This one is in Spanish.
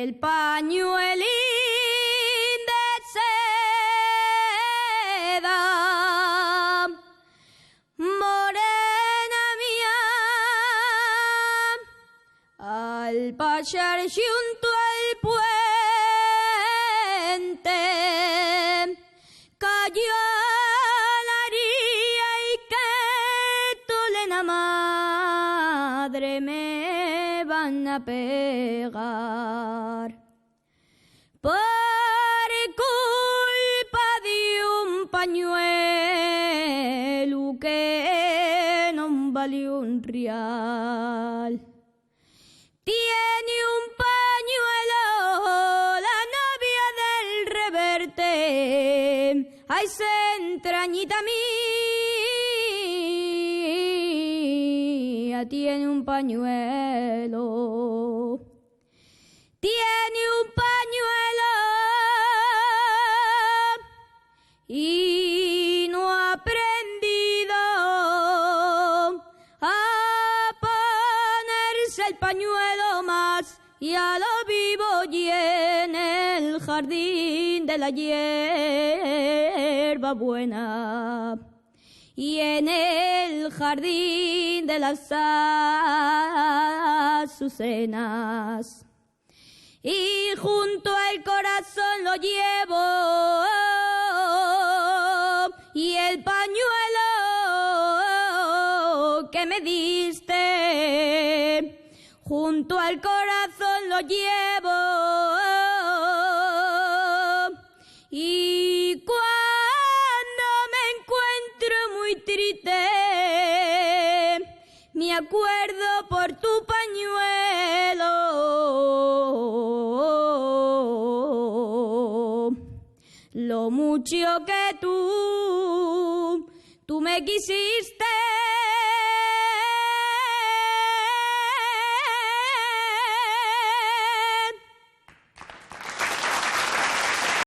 el pañuelín de seda, morena mía, al pasar junto al puente, cayó la haría y que tolena madre me van a pegar. Por culpa de un pañuelo que no vale un real. Tiene un pañuelo la novia del Reverte, ay, se entrañita mía, tiene un pañuelo. Tiene un pañuelo y no ha aprendido a ponerse el pañuelo más. Ya lo vivo y en el jardín de la hierba buena y en el jardín de las azucenas. Y junto al corazón lo llevo y el pañuelo que me diste junto al corazón lo llevo. Y cuando me encuentro muy triste me acuerdo por tu pañuelo. Lo mucho que tú me quisiste